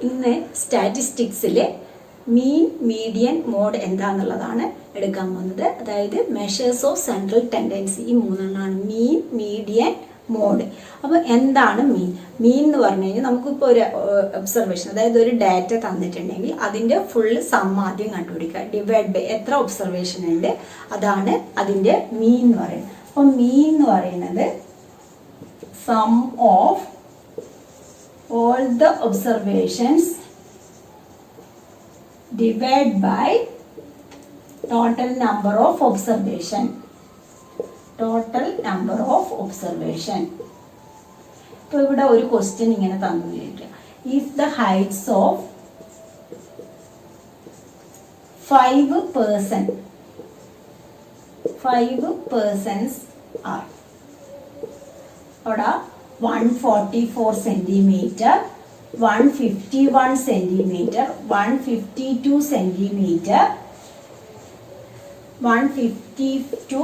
ഇന്ന് സ്റ്റാറ്റിസ്റ്റിക്സിൽ mean median mode എന്താണെന്നുള്ളതാണ് എടുക്കാൻ പോകുന്നത്. അതായത് മെഷേഴ്സ് ഓഫ് സെൻട്രൽ ടെൻഡൻസി, ഈ മൂന്നെണ്ണമാണ് മീൻ മീഡിയൻ മോഡ്. അപ്പോൾ എന്താണ് മീൻ? മീൻ എന്ന് പറഞ്ഞു കഴിഞ്ഞാൽ നമുക്കിപ്പോൾ ഒരു ഒബ്സർവേഷൻ, അതായത് ഒരു ഡാറ്റ തന്നിട്ടുണ്ടെങ്കിൽ അതിൻ്റെ ഫുൾ സം ആദ്യം കണ്ടുപിടിക്കുക, ഡിവൈഡ് ബൈ എത്ര ഒബ്സർവേഷൻ ഉണ്ട്, അതാണ് അതിൻ്റെ മീൻ എന്ന് പറയുന്നത്. അപ്പം മീൻ എന്ന് പറയുന്നത് sum of all the observations divided by total number of observation. Total number of observation. ഇപ്പോൾ ഇവിടെ ഒരു ക്വസ്റ്റ്യൻ ഇങ്ങനെ തന്നിരിക്കുക, if the heights of 5 persons are അവിടെ 144 centimeter, 151 centimeter, 152 centimeter, 152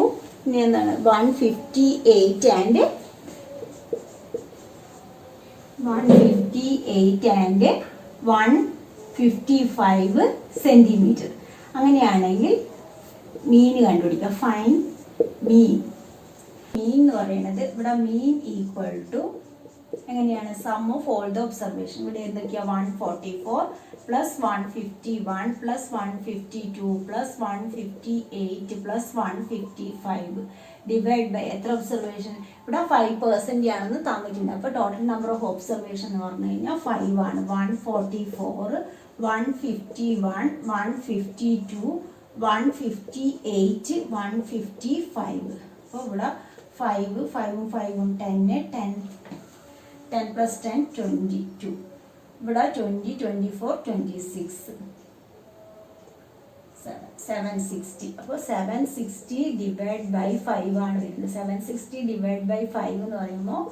എന്താണ് 158 and 155 centimeter. അങ്ങനെയാണെങ്കിൽ മീൻ കണ്ടുപിടിക്കുക. ഫൈൻ മീൻ. മീൻ എന്ന് പറയുന്നത് ഇവിടെ മീൻ ഈക്വൽ ടു എങ്ങനെയാണ്, sum of all the observation. ഇവിടെ എന്തൊക്കെയാ, 144 plus 151 plus 152 plus 158 plus 155 divide by എത്ര ഒബ്സർവേഷൻ, ഇവിടെ 5% ആണെന്ന് തന്നിട്ടുണ്ട്. അപ്പോൾ ടോട്ടൽ നമ്പർ ഓഫ് ഒബ്സർവേഷൻ എന്ന് പറഞ്ഞു കഴിഞ്ഞാൽ 5 ആണ്. 144 151 152 158 155. അപ്പോൾ ഇവിടെ 5 5 5 10 plus 10 22. ഇവിടെ 20 24 26 760. അപ്പോൾ 760 ഡിവൈഡ് ബൈ 5 ആണ് വരുന്നത്. 760 ഡിവൈഡ് ബൈ 5 എന്ന് പറയുമ്പോൾ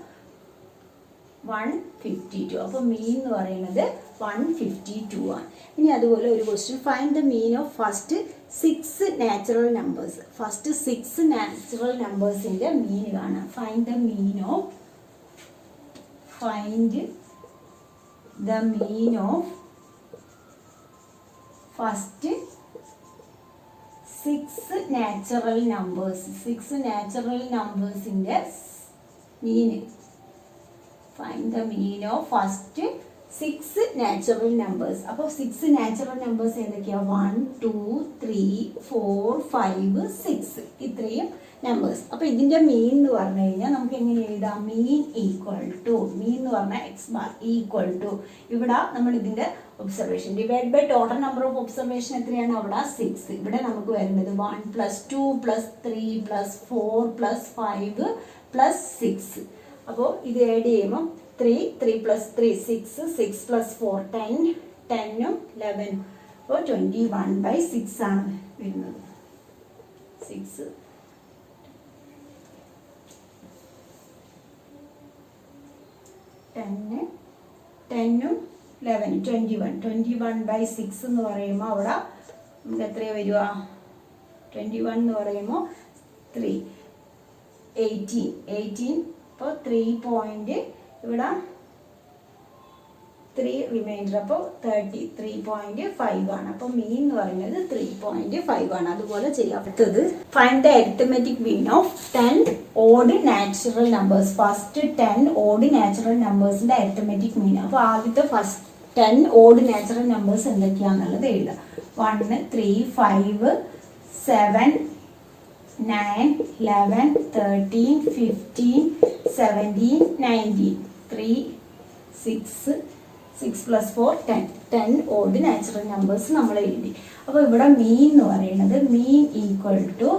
152. അപ്പോൾ മീൻ എന്ന് പറയുന്നത് 152 ആണ്. ഇനി അതുപോലെ ഒരു question, find the mean of first 6 natural numbers. First 6 natural നമ്പേഴ്സിൻ്റെ മീൻ കാണാം. Find the mean of first 6 natural numbers. 6 natural നമ്പേഴ്സിൻ്റെ mean. Find the mean of first 6 natural numbers. അപ്പോൾ 6 natural numbers ഏതൊക്കെയാ, 1 2 3 4 5 6 ഇത്രയും നമ്പേഴ്സ്. അപ്പോൾ ഇതിൻ്റെ മീൻ എന്ന് പറഞ്ഞു കഴിഞ്ഞാൽ നമുക്ക് എങ്ങനെ എഴുതാം, മീൻ ഈക്വൽ ടു, മീൻ എന്ന് പറഞ്ഞാൽ എക്സ് ബാർ ഈക്വൽ ടു, ഇവിടെ നമ്മൾ ഇതിൻ്റെ observation divide by total number of observation എത്രയാണ്, അവിടെ 6. ഇവിടെ നമുക്ക് വരുന്നത് 1 + 2 + 3 + 4 + 5 + 6. അപ്പോൾ ഇത് ആഡ് ചെയ്യുമ്പോൾ 3 3 + 3 6 6 + 4 10 10ഉം 11. അപ്പോൾ 21/6 ആണ് വരുന്നത്. 6 10 10ഉം 11 21/6 എന്ന് പറയുമ്പോൾ അവിടെ നമുക്ക് എത്രയാണ് വരിക, 21 എന്ന് പറയുമ്പോൾ 3 18. അപ്പോൾ 3 പോയിന്റ് ഇവിടെ 3 റിമൈൻഡർ, അപ്പോൾ 33.5 ആണ്. അപ്പോൾ മീൻ എന്ന് പറയുന്നത് 3.5 ആണ്. അതുപോലെ ചെയ്യാൻ പറ്റത്, find the arithmetic mean of 10 odd natural numbers. First 10 odd natural നമ്പേഴ്സിൻ്റെ അരിത്മെറ്റിക് മീൻ. അപ്പോൾ ആദ്യത്തെ ഫസ്റ്റ് 10 ഓഡ് നാച്ചുറൽ നമ്പേഴ്സ് എന്തൊക്കെയാണെന്നുള്ളത് എഴുതുക. 1 3 5 7 9 11 13 15 17 19 3 6 6 + 4 10 ഓഡ് നാച്ചുറൽ നമ്പേഴ്സ് നമ്മൾ എഴുതി. അപ്പോൾ ഇവിടെ മീൻ എന്ന് പറയുന്നത് mean equal to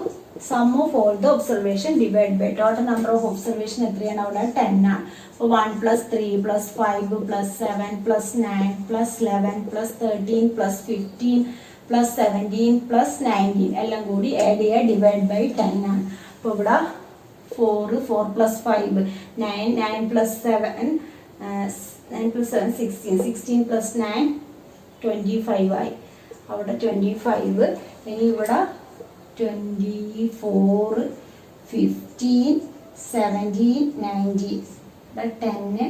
sum of all the observation divide by total number of observation എത്രയാണ്, അവിടെ 10 ആണ്. അപ്പോൾ 1 + 3 + 5 + 7 + 9 + 11 + 13 + 15 + 17 + 19 എല്ലാം കൂടി ആഡ് ചെയ്യുക, ഡിവൈഡ് ബൈ 10 ആണ്. അപ്പോൾ ഇവിടെ 4 4 + 5 9 9 + 7 9 + 7 16 16 + 9 25 ആയി. അവിടെ 25. ഇനി ഇവിടെ 24 15 17 19 10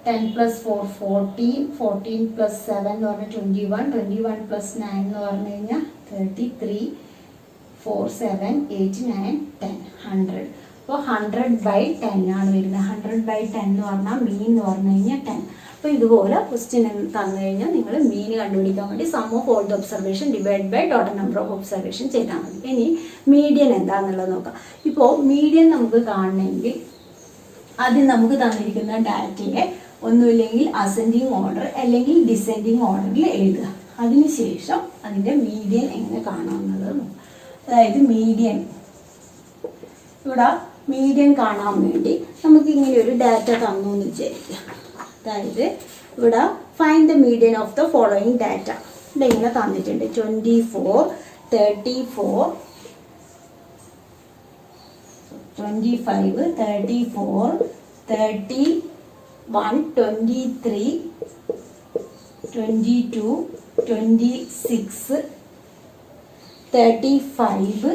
10 plus 4 14, 14 plus 7 എന്ന് പറഞ്ഞാൽ 21, 21 plus 9 എന്ന് പറഞ്ഞു കഴിഞ്ഞാൽ 33, 4 7 8 9 10 100. അപ്പോൾ 100/10 ആണ് വരുന്നത്. 100/10 എന്ന് പറഞ്ഞാൽ മീൻ എന്ന് പറഞ്ഞു കഴിഞ്ഞാൽ 10. അപ്പോൾ ഇതുപോലെ ക്വസ്റ്റ്യൻ തന്നു കഴിഞ്ഞാൽ നിങ്ങൾ മീൻ കണ്ടുപിടിക്കാൻ വേണ്ടി sum of all the observation divide by total number of observation ചെയ്താൽ മതി. ഇനി മീഡിയൻ എന്താണെന്നുള്ളത് നോക്കാം. ഇപ്പോൾ മീഡിയൻ നമുക്ക് കാണണമെങ്കിൽ ആദ്യം നമുക്ക് തന്നിരിക്കുന്ന ഡാറ്റയെ ഒന്നുമില്ലെങ്കിൽ അസെൻഡിങ് ഓർഡർ അല്ലെങ്കിൽ ഡിസെൻഡിങ് ഓർഡറിൽ എഴുതുക. അതിനുശേഷം അതിൻ്റെ മീഡിയൻ എങ്ങനെ കാണാമെന്നുള്ളത് നോക്കാം. അതായത് മീഡിയൻ, ഇവിടെ മീഡിയൻ കാണാൻ വേണ്ടി നമുക്ക് ഇങ്ങനെ ഒരു ഡാറ്റ തന്നു എന്ന് വിചാരിക്കുക. അതായത് ഇവിടെ find the median of the following data ഇവിടെ ഇങ്ങനെ തന്നിട്ടുണ്ട്. 24, 34, 25, 34, 31, 23, 22, 26, 35,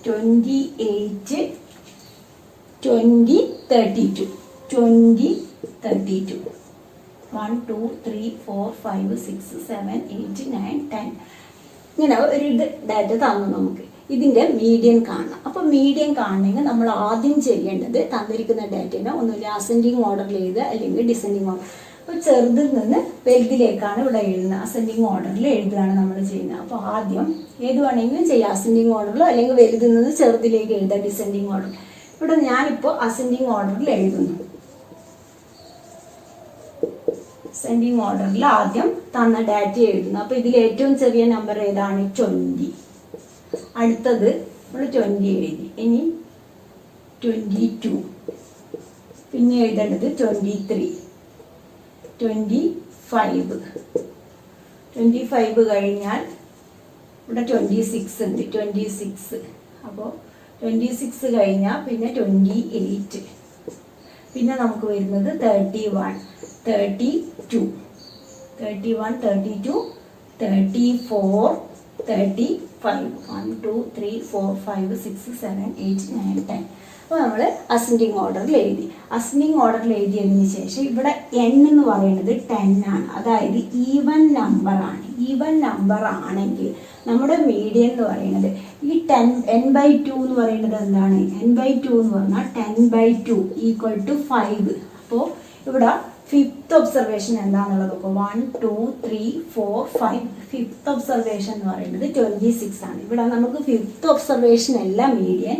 28, 20, 32, 20, 32, 1 2 3 4 5 6 7 8 9 10 ഇങ്ങനെ ഒരു ഡാറ്റ തന്നു. നമുക്ക് ഇതിൻ്റെ മീഡിയൻ കാണണം. അപ്പോൾ മീഡിയൻ കാണണമെങ്കിൽ നമ്മൾ ആദ്യം ചെയ്യേണ്ടത് തന്നിരിക്കുന്ന ഡാറ്റേനെ ഒന്നുമില്ല അസെൻഡിങ് ഓർഡറിൽ എഴുതുക അല്ലെങ്കിൽ ഡിസെൻഡിങ് ഓർഡർ. അപ്പോൾ ചെറുതിൽ നിന്ന് വലുതിലേക്കാണ് ഇവിടെ എഴുതുന്നത്. അസെൻഡിങ് ഓർഡറിൽ എഴുതുകയാണ് നമ്മൾ ചെയ്യുന്നത്. അപ്പോൾ ആദ്യം ഏത് വേണമെങ്കിലും ചെയ്യാം, അസെൻഡിങ് ഓർഡറിലോ അല്ലെങ്കിൽ വലുതിൽ നിന്ന് ചെറുതിലേക്ക് എഴുതുക ഡിസെൻഡിങ് ഓർഡർ. ഇവിടെ ഞാനിപ്പോൾ അസെൻഡിങ് ഓർഡറിൽ എഴുതുന്നു. അസെൻഡിങ് ഓർഡറിൽ ആദ്യം തന്ന ഡാറ്റ എഴുതുന്നു. അപ്പോൾ ഇതിൽ ഏറ്റവും ചെറിയ നമ്പർ ഏതാണ്? 20. അടുത്തത് നമ്മൾ 20 എഴുതി. ഇനി 22, പിന്നെ എഴുതേണ്ടത് 23, 25, 25 കഴിഞ്ഞാൽ ഇവിടെ 26 ഉണ്ട്, 26. അപ്പോൾ 26 കഴിഞ്ഞാൽ പിന്നെ 28, പിന്നെ നമുക്ക് വരുന്നത് 31, 32, 31, 32, 34, 35, 1 2 3 4 5 6 7 8 9 10. അപ്പോൾ നമ്മൾ അസെൻഡിങ് ഓർഡറിൽ എഴുതി. അസെൻഡിങ് ഓർഡറിൽ എഴുതിയതിന് ശേഷം ഇവിടെ n എന്ന് പറയുന്നത് 10 ആണ്. അതായത് ഈവൻ നമ്പർ ആണ്. ഈവൻ നമ്പർ ആണെങ്കിൽ നമ്മുടെ മീഡിയൻ എന്ന് പറയുന്നത് ഈ n/2 എന്ന് പറയുന്നത് എന്താണ്? n/2 എന്ന് പറഞ്ഞാൽ 10/2 = 5. അപ്പോൾ ഇവിടെ ഫിഫ്ത്ത് ഒബ്സർവേഷൻ എന്താണെന്നുള്ളത് നോക്കുക. 1 2 3 4 5. ഫിഫ്ത്ത് ഒബ്സർവേഷൻ എന്ന് പറയുന്നത് 26 ആണ്. ഇവിടെ നമുക്ക് ഫിഫ്ത്ത് ഒബ്സർവേഷൻ അല്ല മീഡിയൻ.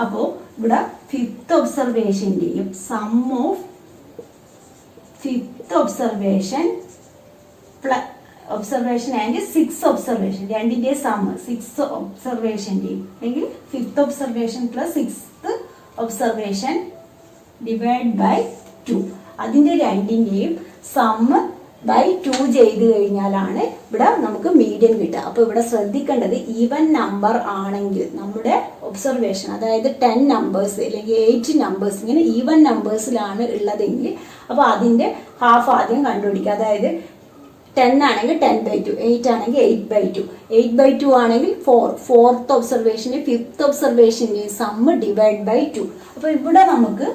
അപ്പോൾ ഇവിടെ ഫിഫ്ത്ത് ഒബ്സർവേഷൻ്റെയും sum of fifth observation and 6th observation രണ്ടിൻ്റെയും സം 6th ഒബ്സർവേഷൻ്റെയും അല്ലെങ്കിൽ fifth observation plus 6th observation divide by 2 അതിൻ്റെ രണ്ടിൻ്റെയും സം ബൈ 2 ചെയ്ത് കഴിഞ്ഞാലാണ് ഇവിടെ നമുക്ക് മീഡിയൻ കിട്ടുക. അപ്പോൾ ഇവിടെ ശ്രദ്ധിക്കേണ്ടത് ഈവൻ നമ്പർ ആണെങ്കിൽ നമ്മുടെ ഒബ്സർവേഷൻ അതായത് 10 നമ്പേഴ്സ് അല്ലെങ്കിൽ 8 നമ്പേഴ്സ് ഇങ്ങനെ ഈവൻ നമ്പേഴ്സിലാണ് ഉള്ളതെങ്കിൽ അപ്പോൾ അതിൻ്റെ ഹാഫ് ആദ്യം കണ്ടുപിടിക്കുക. അതായത് 10 ആണെങ്കിൽ 10/2, 8 ആണെങ്കിൽ 8/2, 8/2 ആണെങ്കിൽ 4th ഒബ്സർവേഷൻ്റെ 5th ഒബ്സർവേഷൻ്റെ സമ്മ് ഡിവൈഡ് ബൈ 2. അപ്പോൾ ഇവിടെ നമുക്ക്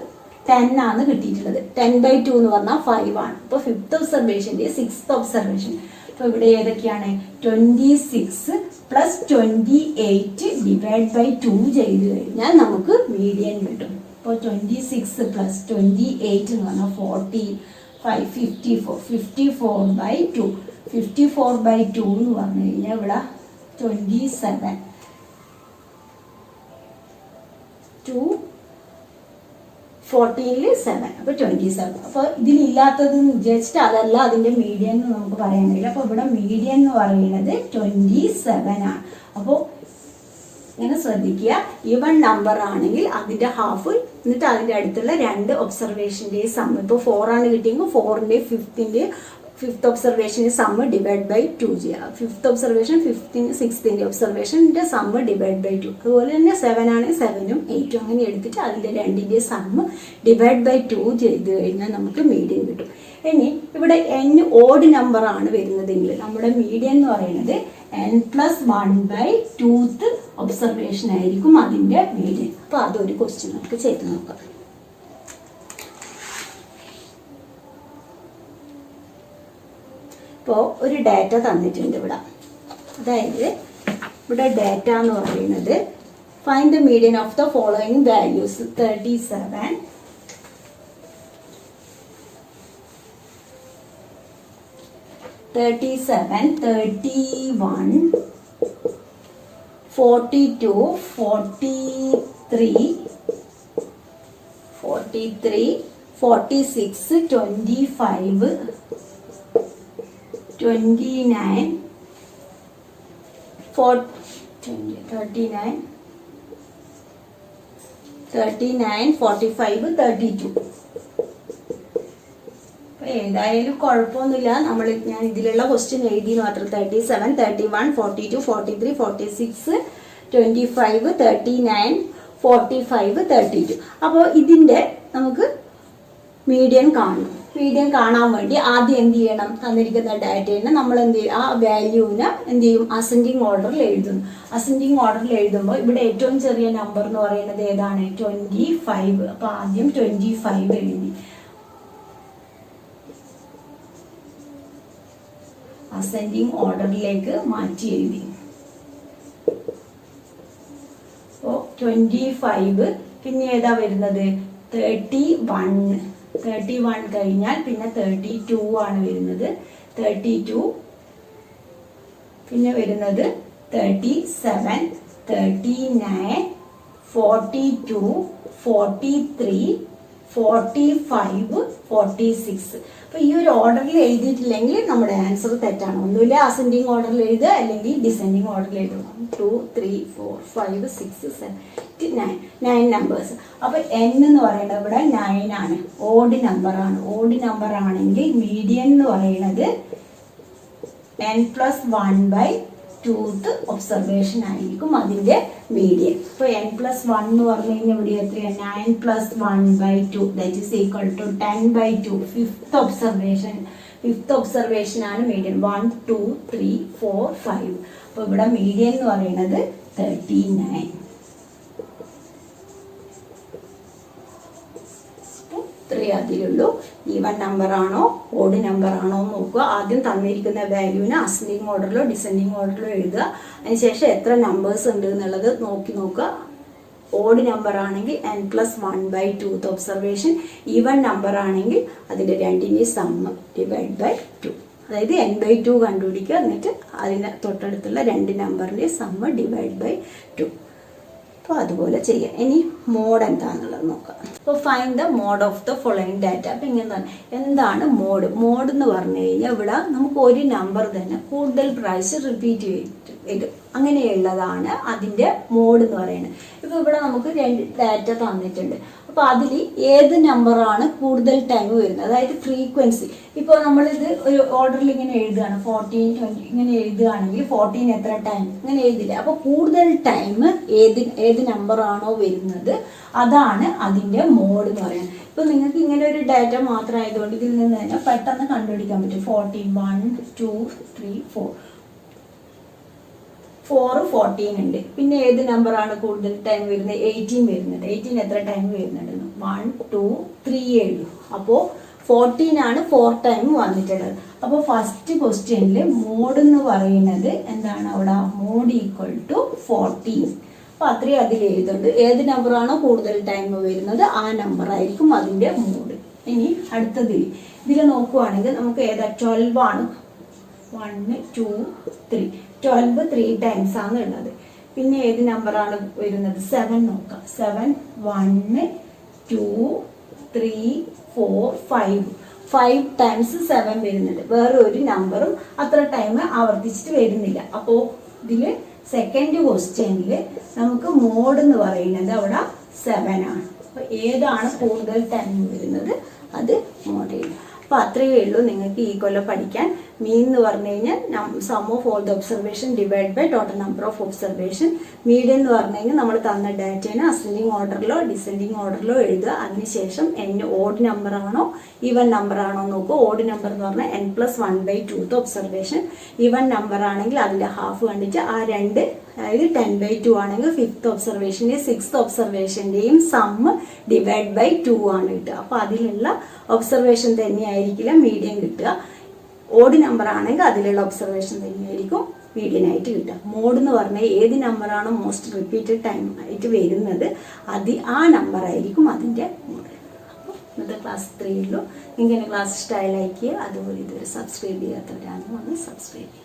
10 ആണ് കിട്ടിയിട്ടുള്ളത്. 10/2 എന്ന് പറഞ്ഞാൽ 5 ആണ്. അപ്പോൾ 5th ഒബ്സർവേഷൻ്റെ 6th ഒബ്സർവേഷൻ. അപ്പോൾ ഇവിടെ ഏതൊക്കെയാണ്? 26 പ്ലസ് 28 ഡിവൈഡ് ബൈ 2 ചെയ്ത് കഴിഞ്ഞാൽ നമുക്ക് മീഡിയൻ കിട്ടും. അപ്പോൾ 26 പ്ലസ് 28 എന്ന് പറഞ്ഞാൽ 45, 54, 54/2. 54/2 എന്ന് പറഞ്ഞു കഴിഞ്ഞാൽ ഇവിടെ 27 2 14 7. അപ്പോൾ 27. അപ്പോൾ ഇതിലില്ലാത്തത് വിചാരിച്ചിട്ട് അതല്ല അതിൻ്റെ മീഡിയൻ എന്ന് നമുക്ക് പറയാൻ കഴിയില്ല. അപ്പോൾ ഇവിടെ മീഡിയൻ എന്ന് പറയുന്നത് 27 ആണ്. അപ്പോൾ ഇങ്ങനെ ശ്രദ്ധിക്കുക. ഈവൻ നമ്പർ ആണെങ്കിൽ അതിൻ്റെ ഹാഫ് എന്നിട്ട് അതിൻ്റെ അടുത്തുള്ള 2 ഒബ്സർവേഷൻ്റെ സമ്മ്. ഇപ്പോൾ 4 ആണ് കിട്ടിയെങ്കിൽ 4ൻ്റെ 5th ഒബ്സർവേഷൻ്റെ സമ്മ് ഡിവൈഡ് ബൈ 2 ചെയ്യുക. 5th ഒബ്സർവേഷൻ 6th ഒബ്സർവേഷൻ്റെ സമ്മ് ഡിവൈഡ് ബൈ 2. അതുപോലെ തന്നെ 7 ആണെങ്കിൽ 7ഉം 8ഉം അങ്ങനെ എടുത്തിട്ട് അതിൻ്റെ രണ്ടിൻ്റെ സമ്മ് ഡിവൈഡ് ബൈ 2 ചെയ്ത് കഴിഞ്ഞാൽ നമുക്ക് മീഡിയൻ കിട്ടും. ഇനി ഇവിടെ n ഓഡ് നമ്പർ ആണ് വരുന്നതെങ്കിൽ നമ്മുടെ മീഡിയൻ എന്ന് പറയുന്നത് n+1/2th ഒബ്സർവേഷൻ ആയിരിക്കും അതിൻ്റെ മീഡിയൻ. അപ്പോൾ അതൊരു ക്വസ്റ്റ്യൻ നമുക്ക് ചെയ്ത് നോക്കാം. ഇപ്പോൾ ഒരു ഡാറ്റ തന്നിട്ടുണ്ട് ഇവിടെ. അതായത് ഇവിടെ ഡാറ്റ എന്ന് പറയുന്നത് find the median of the following values 37, 31, 42, 43, 46, 25, 29, 45, 32. ഏതായാലും കുഴപ്പമൊന്നുമില്ല. ഞാൻ ഇതിലുള്ള ക്വസ്റ്റ്യൻ എഴുതി മാത്രം. 37, 31, 42, 43, 46, 25, 39, 45, 32. അപ്പോൾ ഇതിൻ്റെ നമുക്ക് മീഡിയൻ കാണണം. മീഡിയൻ കാണാൻ വേണ്ടി ആദ്യം എന്ത് ചെയ്യണം? തന്നിരിക്കുന്ന ഡാറ്റേനെ നമ്മൾ എന്ത് ചെയ്യും? ആ വാല്യൂവിനെ എന്ത് ചെയ്യും? അസെൻഡിങ് ഓർഡറിൽ എഴുതുന്നു. അസെൻഡിങ് ഓർഡറിൽ എഴുതുമ്പോൾ ഇവിടെ ഏറ്റവും ചെറിയ നമ്പർ എന്ന് പറയുന്നത് ഏതാണ്? 25. അപ്പോൾ ആദ്യം 25 എഴുതി. അസെൻഡിങ് ഓർഡറിലേക്ക് മാറ്റി എഴുതി. അപ്പോൾ 25 പിന്നെ ഏതാ വരുന്നത്? 31 കഴിഞ്ഞാൽ പിന്നെ 32 ആണ് വരുന്നത്. 32 പിന്നെ വരുന്നത് 37, 39, 42, 43, 45, 46. അപ്പോൾ ഈ ഒരു ഓർഡറിൽ എഴുതിയിട്ടില്ലെങ്കിൽ നമ്മുടെ ആൻസർ തെറ്റാണ്. ഒന്നുമില്ല അസെൻഡിങ് ഓർഡറിൽ എഴുതുക, അല്ലെങ്കിൽ ഡിസെൻഡിങ് ഓർഡറിൽ എഴുതുക. 1 2 3 4 5 6 7 8 9 നമ്പേഴ്സ്. അപ്പോൾ n എന്ന് പറയുന്നത് ഇവിടെ 9 ആണ്. ഓഡ് നമ്പർ ആണ്. ഓഡ് നമ്പർ ആണെങ്കിൽ മീഡിയൻ എന്ന് പറയുന്നത് n+1/2th ഒബ്സർവേഷൻ ആയിരിക്കും അതിൻ്റെ മീഡിയൻ. ഇപ്പോൾ n+1 എന്ന് പറഞ്ഞു കഴിഞ്ഞാൽ ഇവിടെ എത്രയാണ്? 9+1/2 that is equal to 10/2. Fifth observation ആണ് മീഡിയൻ. 1 2 3 4 5. അപ്പോൾ ഇവിടെ മീഡിയൻ എന്ന് പറയുന്നത് 39. ഇത്രയേ അതിലുള്ളൂ. ഈവൻ നമ്പർ ആണോ ഓഡ് നമ്പർ ആണോ എന്ന് നോക്കുക. ആദ്യം തന്നിരിക്കുന്ന വാല്യൂവിന് അസെൻഡിങ് ഓർഡറിലോ ഡിസെൻഡിങ് ഓർഡറിലോ എഴുതുക. അതിനുശേഷം എത്ര നമ്പേഴ്സ് ഉണ്ട് എന്നുള്ളത് നോക്കുക. ഓഡ് നമ്പർ ആണെങ്കിൽ n+1/2th ഒബ്സർവേഷൻ. ഈവൻ നമ്പർ ആണെങ്കിൽ അതിൻ്റെ രണ്ടിൻ്റെ സമ്മ് /2. അതായത് n/2 കണ്ടുപിടിക്കുക. എന്നിട്ട് അതിന് തൊട്ടടുത്തുള്ള രണ്ട് നമ്പറിൻ്റെ സമ്മ് /2. അപ്പോൾ അതുപോലെ ചെയ്യാം. ഇനി മോഡ് എന്താണെന്നുള്ളത് നോക്കാം. അപ്പോൾ find the mode of the following data. അപ്പോൾ ഇങ്ങനെ എന്താണ് മോഡ്? മോഡ് എന്ന് പറഞ്ഞു കഴിഞ്ഞാൽ ഇവിടെ നമുക്ക് ഒരു നമ്പർ തന്നെ കൂടുതൽ പ്രാവശ്യം റിപ്പീറ്റ് വരും. അങ്ങനെയുള്ളതാണ് അതിൻ്റെ മോഡ് എന്ന് പറയുന്നത്. ഇപ്പോൾ ഇവിടെ നമുക്ക് രണ്ട് ഡാറ്റ തന്നിട്ടുണ്ട്. അപ്പോൾ അതിൽ ഏത് നമ്പറാണ് കൂടുതൽ ടൈം വരുന്നത്, അതായത് ഫ്രീക്വൻസി. ഇപ്പോൾ നമ്മളിത് ഒരു ഓർഡറിൽ ഇങ്ങനെ എഴുതുകയാണ്, 14 20 ഇങ്ങനെ എഴുതുകയാണെങ്കിൽ 14 എത്ര ടൈം ഇങ്ങനെ എഴുതില്ല. അപ്പോൾ കൂടുതൽ ടൈം ഏത് നമ്പറാണോ വരുന്നത് അതാണ് അതിൻ്റെ മോഡ് എന്ന് പറയുന്നത്. ഇപ്പോൾ നിങ്ങൾക്ക് ഇങ്ങനെ ഒരു ഡാറ്റ മാത്രമായതുകൊണ്ട് ഇതിൽ നിന്ന് തന്നെ പെട്ടെന്ന് കണ്ടുപിടിക്കാൻ പറ്റും. 14 1 2 3 4 14 ഉണ്ട്. പിന്നെ ഏത് നമ്പറാണ് കൂടുതൽ ടൈം വരുന്നത്? 18 വരുന്നുണ്ട്. 18 എത്ര ടൈം വരുന്നുണ്ട്? 1 2 3 എഴുതും. അപ്പോൾ 14 ആണ് 4 ടൈം വന്നിട്ടുള്ളത്. അപ്പോൾ ഫസ്റ്റ് ക്വസ്റ്റ്യനിൽ മോഡ് എന്ന് പറയുന്നത് എന്താണ്? അവിടെ മോഡ് ഈക്വൽ ടു 14. അപ്പോൾ അത്രയും അതിൽ എഴുതുന്നുണ്ട്. ഏത് നമ്പറാണോ കൂടുതൽ ടൈം വരുന്നത് ആ നമ്പർ ആയിരിക്കും അതിൻ്റെ മോഡ്. ഇനി അടുത്തതിൽ ഇതിൽ നോക്കുവാണെങ്കിൽ നമുക്ക് ഏതാ? 12 ആണ്. 1 2 3 12 3 ടൈംസ് ആണ് ഉള്ളത്. പിന്നെ ഏത് നമ്പറാണ് വരുന്നത്? 7 നോക്കാം. 7 1 2 3 4 5 ടൈംസ് 7 വരുന്നുണ്ട്. വേറെ ഒരു നമ്പറും അത്ര ടൈം ആവർത്തിച്ചിട്ട് വരുന്നില്ല. അപ്പോൾ ഇതിൽ സെക്കൻഡ് ക്വസ്റ്റ്യനിൽ നമുക്ക് മോഡ് എന്ന് പറയുന്നത് അവിടെ 7 ആണ്. അപ്പോൾ ഏതാണ് കൂടുതൽ ടൈം വരുന്നത് അത് മോഡ് ചെയ്യും. അപ്പോൾ അത്രയേ ഉള്ളൂ നിങ്ങൾക്ക് ഈ കൊല്ലം പഠിക്കാൻ. മീൻ എന്ന് പറഞ്ഞു കഴിഞ്ഞാൽ sum of all the observation divide by total number of observation. Median എന്ന് പറഞ്ഞു കഴിഞ്ഞാൽ നമ്മൾ തന്ന ഡാറ്റേനെ അസെൻഡിങ് ഓർഡറിലോ ഡിസെൻഡിങ് ഓർഡറിലോ എഴുതുക. അതിനുശേഷം ഓഡ് നമ്പർ ആണോ ഈവൻ നമ്പർ ആണോ നോക്കുക. ഓഡ് നമ്പർ എന്ന് പറഞ്ഞാൽ n+1/2th ഒബ്സർവേഷൻ. ഈവൻ നമ്പർ ആണെങ്കിൽ അതിൻ്റെ ഹാഫ് കണ്ടിട്ട് ആ രണ്ട്, അതായത് 10/2 ആണെങ്കിൽ 5th ഒബ്സർവേഷൻ്റെയും 6th ഒബ്സർവേഷൻ്റെയും സമ്മ് /2 ആണ് കിട്ടുക. അപ്പോൾ അതിലുള്ള ഒബ്സർവേഷൻ തന്നെയായിരിക്കില്ല മീഡിയൻ കിട്ടുക. ഓഡ് നമ്പർ ആണെങ്കിൽ അതിലുള്ള ഒബ്സർവേഷൻ തന്നെയായിരിക്കും മീഡിയനായിട്ട് കിട്ടുക. മോഡ് എന്ന് പറഞ്ഞാൽ ഏത് നമ്പറാണോ മോസ്റ്റ് റിപ്പീറ്റഡ് ടൈം ആയിട്ട് വരുന്നത് ആ നമ്പർ ആയിരിക്കും അതിൻ്റെ മോഡ്. അപ്പോൾ ഇന്നത്തെ ക്ലാസ് 3 ഉള്ളൂ. ഇങ്ങനെ ക്ലാസ് ഇഷ്ടമായി ലൈക്ക് ചെയ്യുക. അതുപോലെ ഇതുവരെ സബ്സ്ക്രൈബ് ചെയ്യാത്തവരാണെങ്കിൽ ഒന്ന് സബ്സ്ക്രൈബ് ചെയ്യുക.